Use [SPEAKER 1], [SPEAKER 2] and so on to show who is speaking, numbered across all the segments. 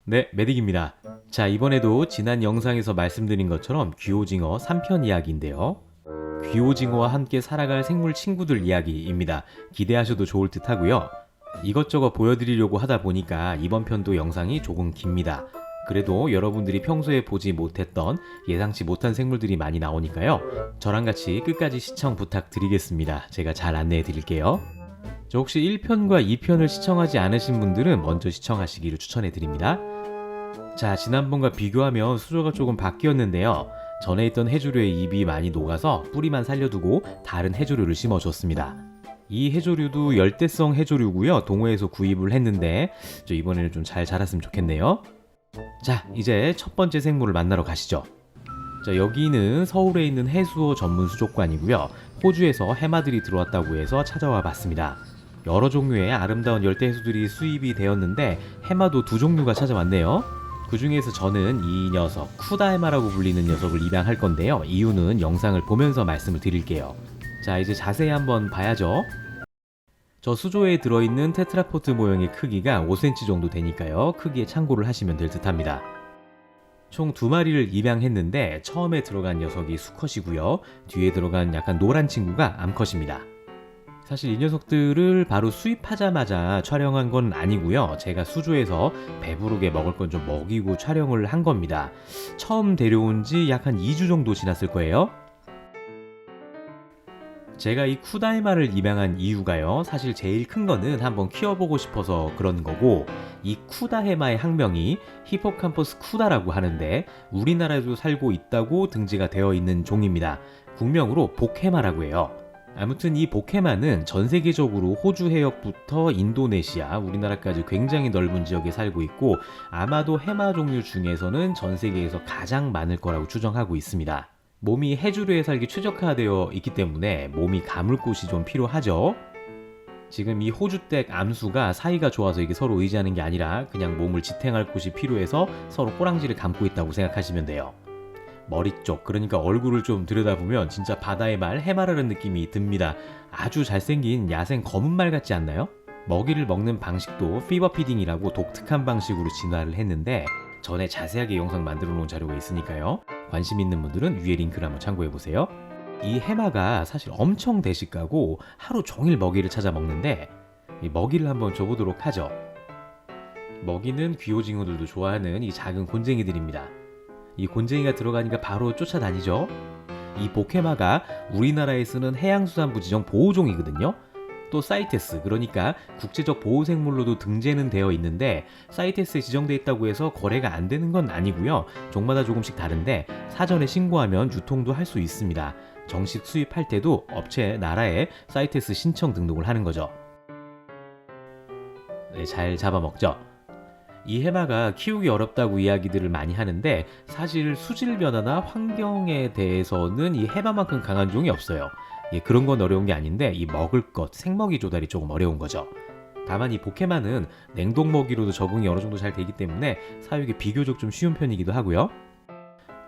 [SPEAKER 1] 네, 메딕입니다. 자, 이번에도 지난 영상에서 말씀드린 것처럼 귀오징어 3편 이야기인데요. 귀오징어와 함께 살아갈 생물 친구들 이야기입니다. 기대하셔도 좋을 듯 하고요. 이것저것 보여드리려고 하다 보니까 이번 편도 영상이 조금 깁니다. 그래도 여러분들이 평소에 보지 못했던 예상치 못한 생물들이 많이 나오니까요. 저랑 같이 끝까지 시청 부탁드리겠습니다. 제가 잘 안내해 드릴게요. 저 혹시 1편과 2편을 시청하지 않으신 분들은 먼저 시청하시기를 추천해 드립니다. 자, 지난번과 비교하면 수조가 조금 바뀌었는데요. 전에 있던 해조류의 잎이 많이 녹아서 뿌리만 살려두고 다른 해조류를 심어줬습니다. 이 해조류도 열대성 해조류고요. 동호회에서 구입을 했는데 이번에는 좀 잘 자랐으면 좋겠네요. 자, 이제 첫 번째 생물을 만나러 가시죠. 자, 여기는 서울에 있는 해수어 전문 수족관이고요. 호주에서 해마들이 들어왔다고 해서 찾아와 봤습니다. 여러 종류의 아름다운 열대해수들이 수입이 되었는데 해마도 2종류가 찾아왔네요. 그 중에서 저는 이 녀석 쿠다해마라고 불리는 녀석을 입양할 건데요. 이유는 영상을 보면서 말씀을 드릴게요. 자, 이제 자세히 한번 봐야죠. 저 수조에 들어있는 테트라포트 모형의 크기가 5cm 정도 되니까요. 크기에 참고를 하시면 될 듯 합니다. 총 2마리를 입양했는데 처음에 들어간 녀석이 수컷이고요. 뒤에 들어간 약간 노란 친구가 암컷입니다. 사실 이 녀석들을 바로 수입하자마자 촬영한 건 아니고요. 제가 수조에서 배부르게 먹을 건 좀 먹이고 촬영을 한 겁니다. 처음 데려온 지 약 한 2주 정도 지났을 거예요. 제가 이 쿠다해마를 입양한 이유가요. 사실 제일 큰 거는 한번 키워보고 싶어서 그런 거고, 이 쿠다해마의 학명이 히포캄퍼스 쿠다라고 하는데 우리나라에도 살고 있다고 등재가 되어 있는 종입니다. 국명으로 복해마라고 해요. 아무튼 이 복해마는 전 세계적으로 호주 해역부터 인도네시아, 우리나라까지 굉장히 넓은 지역에 살고 있고 아마도 해마 종류 중에서는 전 세계에서 가장 많을 거라고 추정하고 있습니다. 몸이 해조류에 살기 최적화되어 있기 때문에 몸이 가물 곳이 좀 필요하죠. 지금 이 호주댁 암수가 사이가 좋아서 이게 서로 의지하는 게 아니라 그냥 몸을 지탱할 곳이 필요해서 서로 꼬랑지를 감고 있다고 생각하시면 돼요. 머리 쪽, 그러니까 얼굴을 좀 들여다보면 진짜 바다의 말 해마라는 느낌이 듭니다. 아주 잘생긴 야생 검은 말 같지 않나요? 먹이를 먹는 방식도 피버 피딩이라고 독특한 방식으로 진화를 했는데 전에 자세하게 영상 만들어 놓은 자료가 있으니까요. 관심 있는 분들은 위에 링크를 한번 참고해 보세요. 이 해마가 사실 엄청 대식가고 하루 종일 먹이를 찾아 먹는데 이 먹이를 한번 줘보도록 하죠. 먹이는 귀오징어들도 좋아하는 이 작은 곤쟁이들입니다. 이 곤쟁이가 들어가니까 바로 쫓아다니죠. 이 복해마가 우리나라에 쓰는 해양수산부 지정 보호종이거든요. 또 사이테스, 그러니까 국제적 보호생물로도 등재는 되어 있는데 사이테스에 지정되어 있다고 해서 거래가 안 되는 건 아니고요. 종마다 조금씩 다른데 사전에 신고하면 유통도 할 수 있습니다. 정식 수입할 때도 업체 나라에 사이테스 신청 등록을 하는 거죠. 네, 잘 잡아먹죠. 이 해마가 키우기 어렵다고 이야기들을 많이 하는데 사실 수질 변화나 환경에 대해서는 이 해마만큼 강한 종이 없어요. 예, 그런 건 어려운 게 아닌데 이 먹을 것, 생먹이 조달이 조금 어려운 거죠. 다만 이 복해마는 냉동 먹이로도 적응이 어느 정도 잘 되기 때문에 사육이 비교적 좀 쉬운 편이기도 하고요.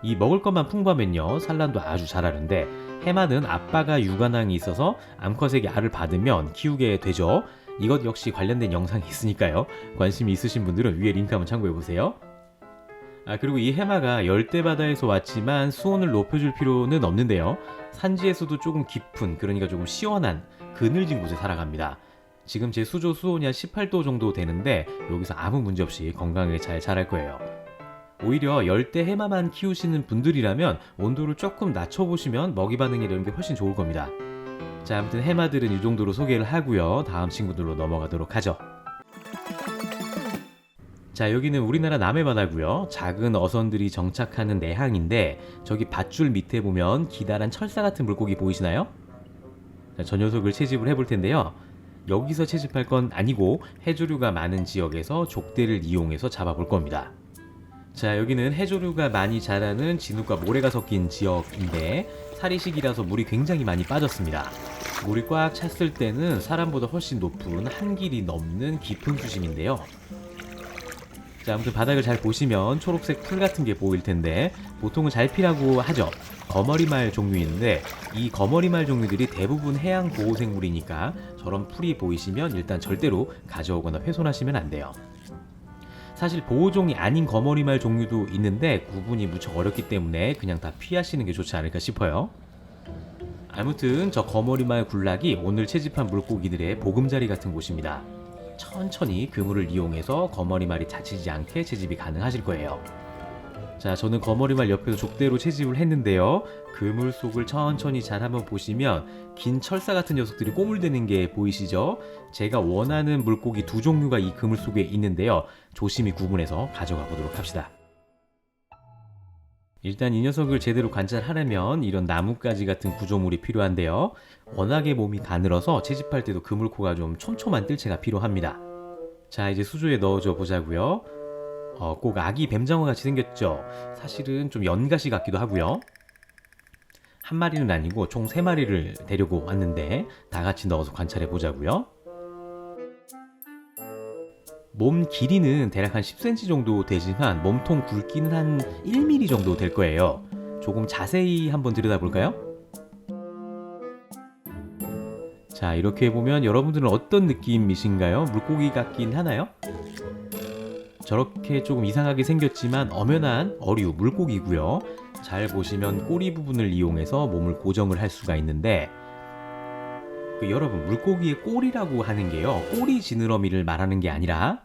[SPEAKER 1] 이 먹을 것만 풍부하면요, 산란도 아주 잘하는데 해마는 아빠가 육아낭이 있어서 암컷에게 알을 받으면 키우게 되죠. 이것 역시 관련된 영상이 있으니까요. 관심이 있으신 분들은 위에 링크 한번 참고해보세요. 그리고 이 해마가 열대바다에서 왔지만 수온을 높여줄 필요는 없는데요. 산지에서도 조금 깊은, 그러니까 조금 시원한 그늘진 곳에 살아갑니다. 지금 제 수조 수온이 한 18도 정도 되는데 여기서 아무 문제 없이 건강하게 잘 자랄 거예요. 오히려 열대 해마만 키우시는 분들이라면 온도를 조금 낮춰보시면 먹이 반응이 이런 게 훨씬 좋을 겁니다. 자, 아무튼 해마들은 이 정도로 소개를 하고요. 다음 친구들로 넘어가도록 하죠. 자, 여기는 우리나라 남해바다고요. 작은 어선들이 정착하는 내항인데 저기 밧줄 밑에 보면 기다란 철사 같은 물고기 보이시나요? 자, 저 녀석을 채집을 해볼 텐데요. 여기서 채집할 건 아니고 해조류가 많은 지역에서 족대를 이용해서 잡아볼 겁니다. 자, 여기는 해조류가 많이 자라는 진흙과 모래가 섞인 지역인데 사리식이라서 물이 굉장히 많이 빠졌습니다. 물이 꽉 찼을 때는 사람보다 훨씬 높은 한 길이 넘는 깊은 수심인데요. 자, 아무튼 바닥을 잘 보시면 초록색 풀 같은 게 보일 텐데 보통은 잘피라고 하죠. 거머리말 종류인데 이 거머리말 종류들이 대부분 해양 보호생물이니까 저런 풀이 보이시면 일단 절대로 가져오거나 훼손하시면 안 돼요. 사실 보호종이 아닌 거머리말 종류도 있는데 구분이 무척 어렵기 때문에 그냥 다 피하시는 게 좋지 않을까 싶어요. 아무튼 저 거머리말 군락이 오늘 채집한 물고기들의 보금자리 같은 곳입니다. 천천히 그물을 이용해서 거머리말이 다치지 않게 채집이 가능하실 거예요. 자, 저는 거머리말 옆에서 족대로 채집을 했는데요. 그물 속을 천천히 잘 한번 보시면 긴 철사 같은 녀석들이 꼬물대는 게 보이시죠? 제가 원하는 물고기 2종류가 이 그물 속에 있는데요. 조심히 구분해서 가져가 보도록 합시다. 일단 이 녀석을 제대로 관찰하려면 이런 나뭇가지 같은 구조물이 필요한데요. 워낙에 몸이 가늘어서 채집할 때도 그물코가 좀 촘촘한 뜰채가 필요합니다. 자, 이제 수조에 넣어줘 보자고요. 꼭 아기 뱀장어 같이 생겼죠? 사실은 좀 연가시 같기도 하고요. 한 마리는 아니고 총 3마리를 데리고 왔는데 다 같이 넣어서 관찰해 보자고요. 몸 길이는 대략 한 10cm 정도 되지만 몸통 굵기는 한 1mm 정도 될 거예요. 조금 자세히 한번 들여다볼까요? 자, 이렇게 보면 여러분들은 어떤 느낌이신가요? 물고기 같긴 하나요? 저렇게 조금 이상하게 생겼지만 엄연한 어류, 물고기고요. 잘 보시면 꼬리 부분을 이용해서 몸을 고정을 할 수가 있는데 여러분, 물고기의 꼬리라고 하는 게요, 꼬리 지느러미를 말하는 게 아니라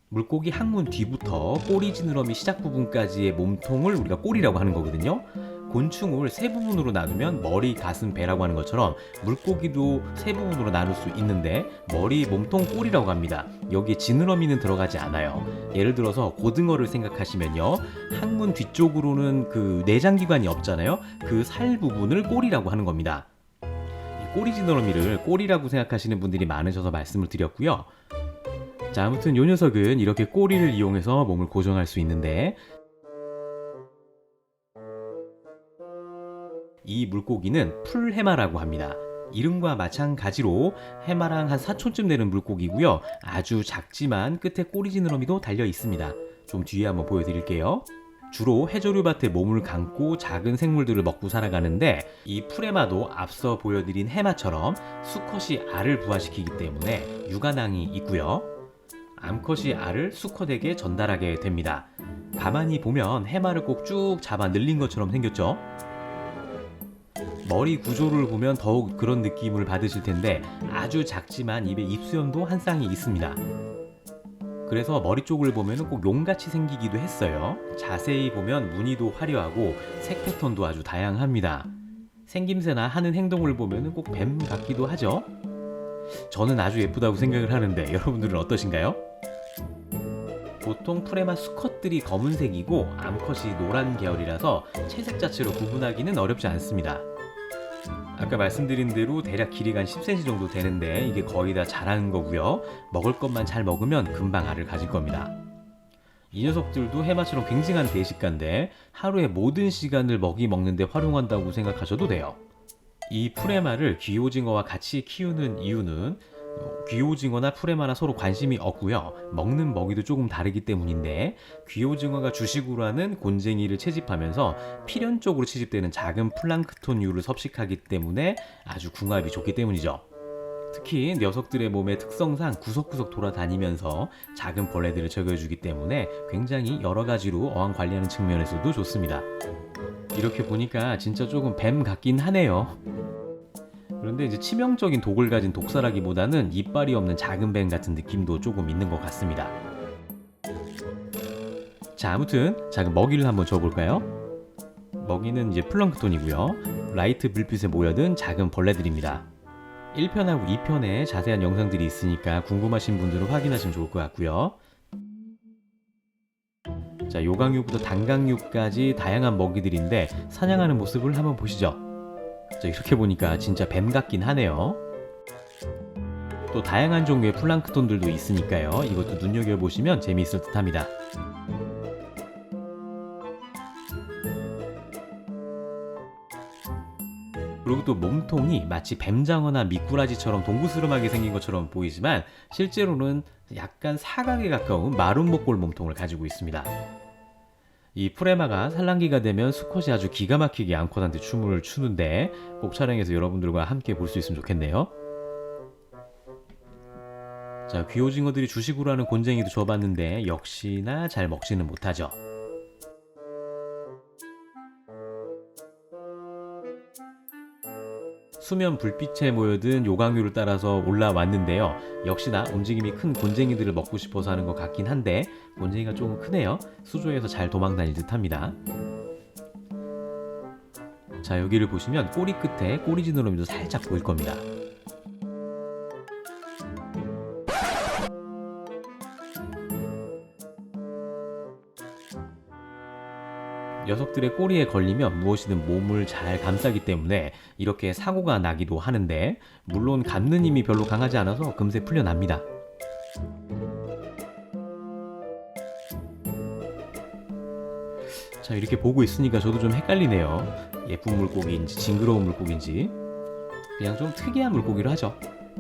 [SPEAKER 1] 물고기 항문 뒤부터 꼬리 지느러미 시작 부분까지의 몸통을 우리가 꼬리라고 하는 거거든요. 곤충을 3부분으로 나누면 머리, 가슴, 배라고 하는 것처럼 물고기도 3부분으로 나눌 수 있는데 머리, 몸통, 꼬리라고 합니다. 여기에 지느러미는 들어가지 않아요. 예를 들어서 고등어를 생각하시면요, 항문 뒤쪽으로는 그 내장기관이 없잖아요. 그 살 부분을 꼬리라고 하는 겁니다. 꼬리 지느러미를 꼬리라고 생각하시는 분들이 많으셔서 말씀을 드렸고요. 자, 아무튼 이 녀석은 이렇게 꼬리를 이용해서 몸을 고정할 수 있는데 이 물고기는 풀해마라고 합니다. 이름과 마찬가지로 해마랑 한 4촌쯤 되는 물고기고요. 아주 작지만 끝에 꼬리 지느러미도 달려 있습니다. 좀 뒤에 한번 보여드릴게요. 주로 해조류밭에 몸을 감고 작은 생물들을 먹고 살아가는데 이 풀해마도 앞서 보여드린 해마처럼 수컷이 알을 부화시키기 때문에 육아낭이 있고요. 암컷이 알을 수컷에게 전달하게 됩니다. 가만히 보면 해마를 꼭 쭉 잡아 늘린 것처럼 생겼죠? 머리 구조를 보면 더욱 그런 느낌을 받으실 텐데 아주 작지만 입에 입수염도 한 쌍이 있습니다. 그래서 머리 쪽을 보면 꼭 용같이 생기기도 했어요. 자세히 보면 무늬도 화려하고 색 패턴도 아주 다양합니다. 생김새나 하는 행동을 보면 꼭 뱀 같기도 하죠. 저는 아주 예쁘다고 생각을 하는데 여러분들은 어떠신가요? 보통 풀해마 수컷들이 검은색이고 암컷이 노란 계열이라서 채색 자체로 구분하기는 어렵지 않습니다. 아까 말씀드린 대로 대략 길이가 한 10cm 정도 되는데 이게 거의 다 자라는 거고요. 먹을 것만 잘 먹으면 금방 알을 가질 겁니다. 이 녀석들도 해마처럼 굉장한 대식가인데 하루에 모든 시간을 먹이 먹는데 활용한다고 생각하셔도 돼요. 이 풀해마를 귀오징어와 같이 키우는 이유는 귀오징어나 풀해마나 서로 관심이 없고요. 먹는 먹이도 조금 다르기 때문인데 귀오징어가 주식으로 하는 곤쟁이를 채집하면서 필연적으로 채집되는 작은 플랑크톤류를 섭식하기 때문에 아주 궁합이 좋기 때문이죠. 특히 녀석들의 몸의 특성상 구석구석 돌아다니면서 작은 벌레들을 제거해주기 때문에 굉장히 여러 가지로 어항 관리하는 측면에서도 좋습니다. 이렇게 보니까 진짜 조금 뱀 같긴 하네요. 그런데 이제 치명적인 독을 가진 독사라기보다는 이빨이 없는 작은 뱀 같은 느낌도 조금 있는 것 같습니다. 자, 아무튼 작은 먹이를 한번 줘볼까요? 먹이는 이제 플랑크톤이고요. 라이트 불빛에 모여든 작은 벌레들입니다. 1편하고 2편에 자세한 영상들이 있으니까 궁금하신 분들은 확인하시면 좋을 것 같고요. 자, 요강류부터 단강류까지 다양한 먹이들인데 사냥하는 모습을 한번 보시죠. 자, 이렇게 보니까 진짜 뱀 같긴 하네요. 또 다양한 종류의 플랑크톤들도 있으니까요. 이것도 눈여겨보시면 재미있을 듯 합니다. 그리고 또 몸통이 마치 뱀장어나 미꾸라지처럼 동그스름하게 생긴 것처럼 보이지만 실제로는 약간 사각에 가까운 마른 목골 몸통을 가지고 있습니다. 이 프레마가 산란기가 되면 수컷이 아주 기가 막히게 앙컷한테 춤을 추는데 꼭 촬영해서 여러분들과 함께 볼 수 있으면 좋겠네요. 자, 귀오징어들이 주식으로 하는 곤쟁이도 줘봤는데 역시나 잘 먹지는 못하죠. 수면 불빛에 모여든 요강류를 따라서 올라왔는데요. 역시나 움직임이 큰 곤쟁이들을 먹고 싶어서 하는 것 같긴 한데 곤쟁이가 조금 크네요. 수조에서 잘 도망다닐 듯 합니다. 자, 여기를 보시면 꼬리 끝에 꼬리 지느러미도 살짝 보일 겁니다. 녀석들의 꼬리에 걸리면 무엇이든 몸을 잘 감싸기 때문에 이렇게 사고가 나기도 하는데 물론 감는 힘이 별로 강하지 않아서 금세 풀려납니다. 자, 이렇게 보고 있으니까 저도 좀 헷갈리네요. 예쁜 물고기인지 징그러운 물고기인지 그냥 좀 특이한 물고기로 하죠.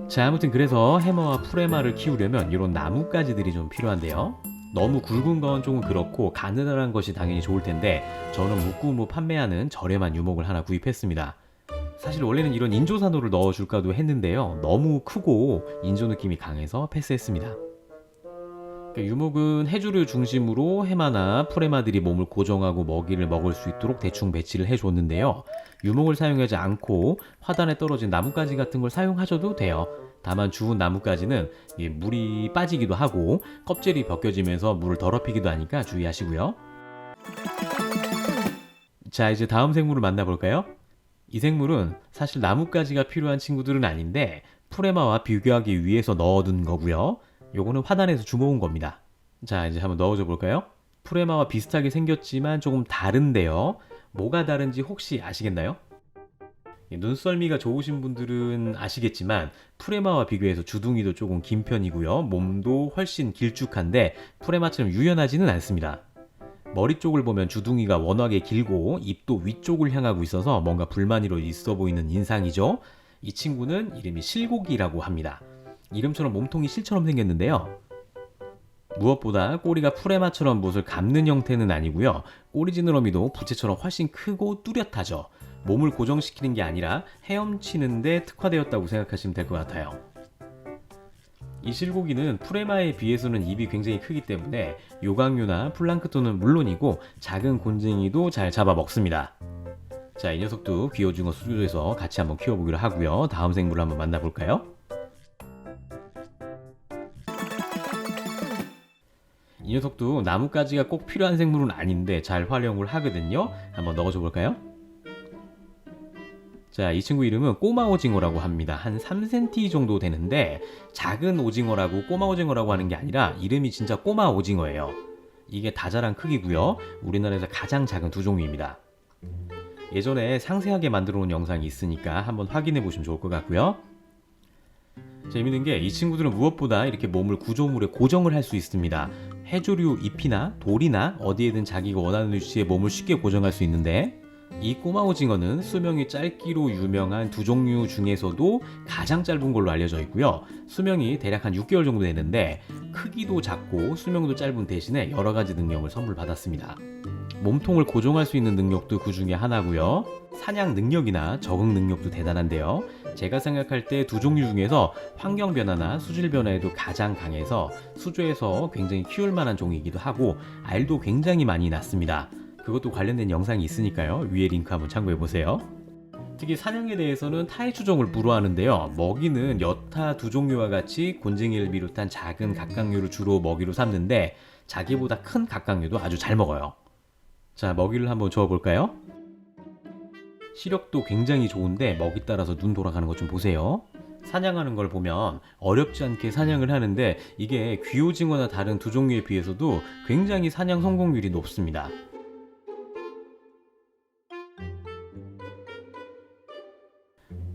[SPEAKER 1] 자, 아무튼 그래서 해머와 프레마를 키우려면 이런 나뭇가지들이 좀 필요한데요. 너무 굵은 건 조금 그렇고 가느다란 것이 당연히 좋을 텐데 저는 묵구무 판매하는 저렴한 유목을 하나 구입했습니다. 사실 원래는 이런 인조산호를 넣어줄까도 했는데요. 너무 크고 인조 느낌이 강해서 패스했습니다. 유목은 해조류 중심으로 해마나 프레마들이 몸을 고정하고 먹이를 먹을 수 있도록 대충 배치를 해줬는데요. 유목을 사용하지 않고 화단에 떨어진 나뭇가지 같은 걸 사용하셔도 돼요. 다만 주운 나뭇가지는 물이 빠지기도 하고 껍질이 벗겨지면서 물을 더럽히기도 하니까 주의하시고요. 자, 이제 다음 생물을 만나볼까요? 이 생물은 사실 나뭇가지가 필요한 친구들은 아닌데 프레마와 비교하기 위해서 넣어둔 거고요. 요거는 화단에서 주워온 겁니다. 자, 이제 한번 넣어줘 볼까요? 프레마와 비슷하게 생겼지만 조금 다른데요. 뭐가 다른지 혹시 아시겠나요? 눈썰미가 좋으신 분들은 아시겠지만 프레마와 비교해서 주둥이도 조금 긴 편이고요. 몸도 훨씬 길쭉한데 프레마처럼 유연하지는 않습니다. 머리 쪽을 보면 주둥이가 워낙에 길고 입도 위쪽을 향하고 있어서 뭔가 불만이로 있어 보이는 인상이죠. 이 친구는 이름이 실고기라고 합니다. 이름처럼 몸통이 실처럼 생겼는데요. 무엇보다 꼬리가 프레마처럼 못을 감는 형태는 아니고요. 꼬리 지느러미도 부채처럼 훨씬 크고 뚜렷하죠. 몸을 고정시키는 게 아니라 헤엄치는데 특화되었다고 생각하시면 될 것 같아요. 이 실고기는 프레마에 비해서는 입이 굉장히 크기 때문에 요강류나 플랑크톤은 물론이고 작은 곤쟁이도 잘 잡아먹습니다. 자, 이 녀석도 귀오징어 수조에서 같이 한번 키워보기로 하고요. 다음 생물을 한번 만나볼까요? 이 녀석도 나뭇가지가 꼭 필요한 생물은 아닌데 잘 활용을 하거든요. 한번 넣어줘 볼까요? 자, 이 친구 이름은 꼬마 오징어라고 합니다. 한 3cm 정도 되는데 작은 오징어라고 꼬마 오징어라고 하는 게 아니라 이름이 진짜 꼬마 오징어예요. 이게 다자란 크기고요. 우리나라에서 가장 작은 두 종류입니다. 예전에 상세하게 만들어 놓은 영상이 있으니까 한번 확인해 보시면 좋을 것 같고요. 재밌는 게 이 친구들은 무엇보다 이렇게 몸을 구조물에 고정을 할 수 있습니다. 해조류 잎이나 돌이나 어디에든 자기가 원하는 위치에 몸을 쉽게 고정할 수 있는데 이 꼬마 오징어는 수명이 짧기로 유명한 두 종류 중에서도 가장 짧은 걸로 알려져 있고요. 수명이 대략 한 6개월 정도 되는데 크기도 작고 수명도 짧은 대신에 여러 가지 능력을 선물 받았습니다. 몸통을 고정할 수 있는 능력도 그 중에 하나고요. 사냥 능력이나 적응 능력도 대단한데요. 제가 생각할 때 두 종류 중에서 환경 변화나 수질 변화에도 가장 강해서 수조에서 굉장히 키울 만한 종이기도 하고 알도 굉장히 많이 낳습니다. 그것도 관련된 영상이 있으니까요. 위에 링크 한번 참고해 보세요. 특히 사냥에 대해서는 타의 추종을 불허하는데요. 먹이는 여타 두 종류와 같이 곤쟁이를 비롯한 작은 갑각류를 주로 먹이로 삼는데 자기보다 큰 갑각류도 아주 잘 먹어요. 자, 먹이를 한번 주어볼까요? 시력도 굉장히 좋은데 먹이 따라서 눈 돌아가는 것 좀 보세요. 사냥하는 걸 보면 어렵지 않게 사냥을 하는데 이게 귀오징어나 다른 두 종류에 비해서도 굉장히 사냥 성공률이 높습니다.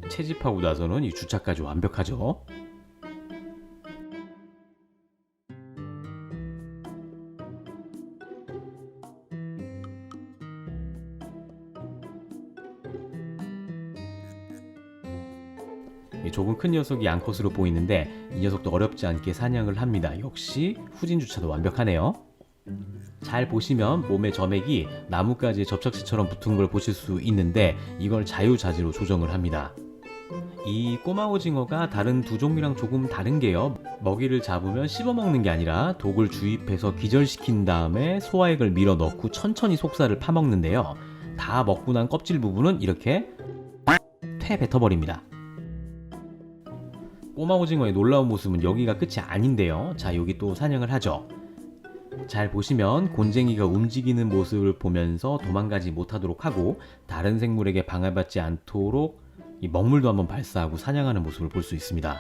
[SPEAKER 1] 채집하고 나서는 이 주차까지 완벽하죠. 조금 큰 녀석이 암컷으로 보이는데 이 녀석도 어렵지 않게 사냥을 합니다. 역시 후진 주차도 완벽하네요. 잘 보시면 몸의 점액이 나뭇가지에 접착제처럼 붙은 걸 보실 수 있는데 이걸 자유자재로 조정을 합니다. 이 꼬마 오징어가 다른 두 종류랑 조금 다른 게요. 먹이를 잡으면 씹어먹는 게 아니라 독을 주입해서 기절시킨 다음에 소화액을 밀어 넣고 천천히 속살을 파먹는데요. 다 먹고 난 껍질 부분은 이렇게 퇴 뱉어버립니다. 꼬마 오징어의 놀라운 모습은 여기가 끝이 아닌데요. 자, 여기 또 사냥을 하죠. 잘 보시면 곤쟁이가 움직이는 모습을 보면서 도망가지 못하도록 하고 다른 생물에게 방해받지 않도록 이 먹물도 한번 발사하고 사냥하는 모습을 볼 수 있습니다.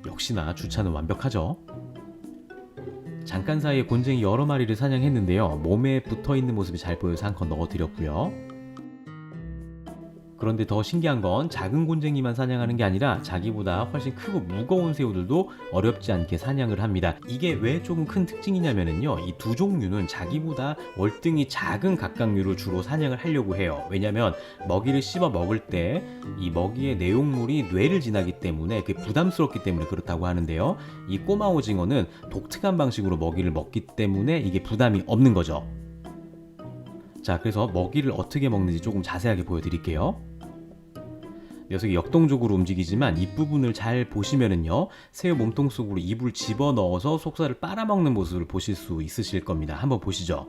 [SPEAKER 1] 역시나 주차는 완벽하죠. 잠깐 사이에 곤쟁이 여러 마리를 사냥했는데요. 몸에 붙어있는 모습이 잘 보여서 한 컷 넣어드렸고요. 그런데 더 신기한 건 작은 곤쟁이만 사냥하는 게 아니라 자기보다 훨씬 크고 무거운 새우들도 어렵지 않게 사냥을 합니다. 이게 왜 조금 큰 특징이냐면요, 이 두 종류는 자기보다 월등히 작은 각각류를 주로 사냥을 하려고 해요. 왜냐면 먹이를 씹어 먹을 때 이 먹이의 내용물이 뇌를 지나기 때문에 그게 부담스럽기 때문에 그렇다고 하는데요. 이 꼬마 오징어는 독특한 방식으로 먹이를 먹기 때문에 이게 부담이 없는 거죠. 자, 그래서 먹이를 어떻게 먹는지 조금 자세하게 보여드릴게요. 녀석이 역동적으로 움직이지만 입부분을 잘 보시면은요, 새우 몸통 속으로 입을 집어넣어서 속살을 빨아먹는 모습을 보실 수 있으실 겁니다. 한번 보시죠.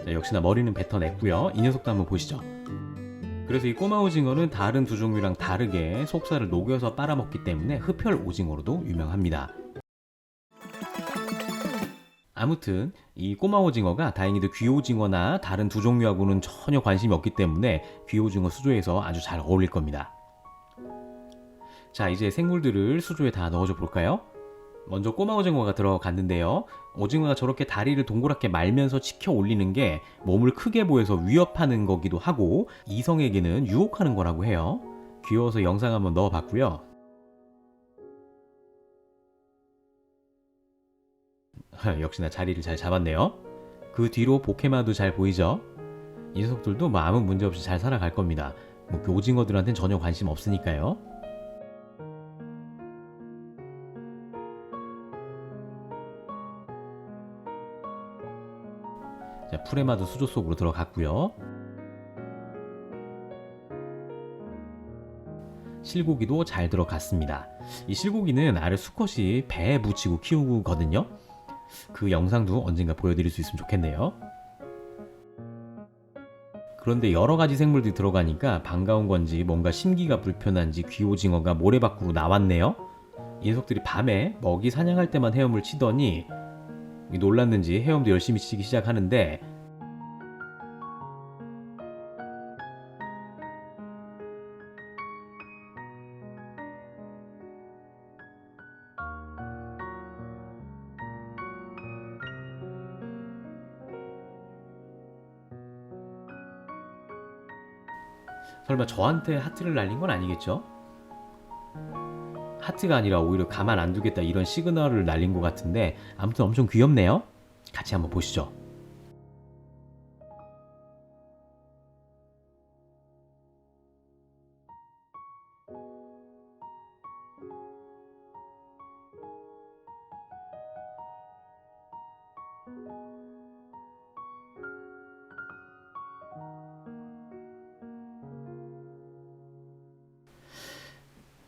[SPEAKER 1] 자, 역시나 머리는 뱉어냈고요. 이 녀석도 한번 보시죠. 그래서 이 꼬마 오징어는 다른 두 종류랑 다르게 속살을 녹여서 빨아먹기 때문에 흡혈 오징어로도 유명합니다. 아무튼 이 꼬마 오징어가 다행히도 귀오징어나 다른 두 종류하고는 전혀 관심이 없기 때문에 귀오징어 수조에서 아주 잘 어울릴 겁니다. 자, 이제 생물들을 수조에 다 넣어줘 볼까요? 먼저 꼬마 오징어가 들어갔는데요. 오징어가 저렇게 다리를 동그랗게 말면서 치켜 올리는 게 몸을 크게 보여서 위협하는 거기도 하고 이성에게는 유혹하는 거라고 해요. 귀여워서 영상 한번 넣어봤고요. 역시나 자리를 잘 잡았네요. 그 뒤로 포케마도 잘 보이죠? 이 녀석들도 뭐 아무 문제 없이 잘 살아갈 겁니다. 그 오징어들한테는 전혀 관심 없으니까요. 자, 프레마도 수조 속으로 들어갔고요. 실고기도 잘 들어갔습니다. 이 실고기는 알을 수컷이 배에 붙이고 키우거든요. 그 영상도 언젠가 보여드릴 수 있으면 좋겠네요. 그런데 여러 가지 생물들이 들어가니까 반가운 건지 뭔가 심기가 불편한지 귀오징어가 모래 밖으로 나왔네요. 이 녀석들이 밤에 먹이 사냥할 때만 헤엄을 치더니 놀랐는지 헤엄도 열심히 치기 시작하는데 설마 저한테 하트를 날린 건 아니겠죠? 하트가 아니라 오히려 가만 안 두겠다 이런 시그널을 날린 것 같은데 아무튼 엄청 귀엽네요. 같이 한번 보시죠.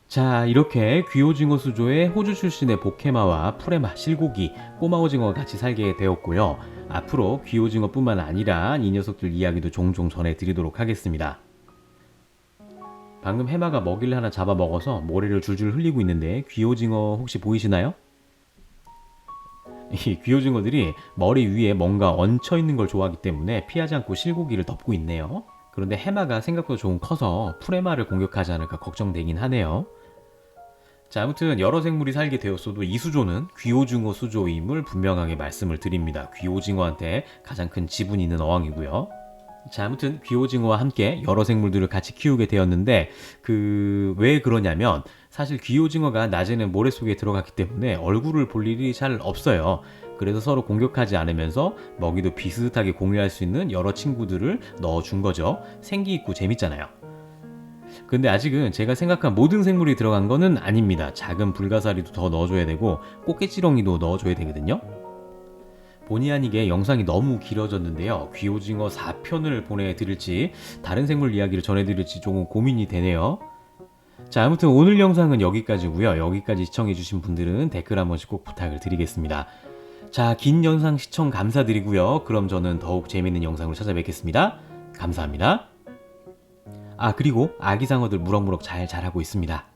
[SPEAKER 1] 자, 이렇게 귀오징어 수조에 호주 출신의 보케마와 푸레마, 실고기, 꼬마 오징어가 같이 살게 되었고요. 앞으로 귀오징어뿐만 아니라 이 녀석들 이야기도 종종 전해드리도록 하겠습니다. 방금 해마가 먹이를 하나 잡아 먹어서 모래를 줄줄 흘리고 있는데 귀오징어 혹시 보이시나요? 이 귀오징어들이 머리 위에 뭔가 얹혀 있는 걸 좋아하기 때문에 피하지 않고 실고기를 덮고 있네요. 그런데 해마가 생각보다 조금 커서 푸레마를 공격하지 않을까 걱정되긴 하네요. 자, 아무튼 여러 생물이 살게 되었어도 이 수조는 귀오징어 수조임을 분명하게 말씀을 드립니다. 귀오징어한테 가장 큰 지분이 있는 어항이고요. 자, 아무튼 귀오징어와 함께 여러 생물들을 같이 키우게 되었는데 왜 그러냐면 사실 귀오징어가 낮에는 모래 속에 들어갔기 때문에 얼굴을 볼 일이 잘 없어요. 그래서 서로 공격하지 않으면서 먹이도 비슷하게 공유할 수 있는 여러 친구들을 넣어준 거죠. 생기 있고 재밌잖아요. 근데 아직은 제가 생각한 모든 생물이 들어간 거는 아닙니다. 작은 불가사리도 더 넣어줘야 되고 꽃게지렁이도 넣어줘야 되거든요. 본의 아니게 영상이 너무 길어졌는데요. 귀오징어 4편을 보내드릴지 다른 생물 이야기를 전해드릴지 조금 고민이 되네요. 자, 아무튼 오늘 영상은 여기까지고요. 여기까지 시청해주신 분들은 댓글 한 번씩 꼭 부탁을 드리겠습니다. 자, 긴 영상 시청 감사드리고요. 그럼 저는 더욱 재밌는 영상으로 찾아뵙겠습니다. 감사합니다. 아, 그리고 아기상어들 무럭무럭 잘 자라고 있습니다.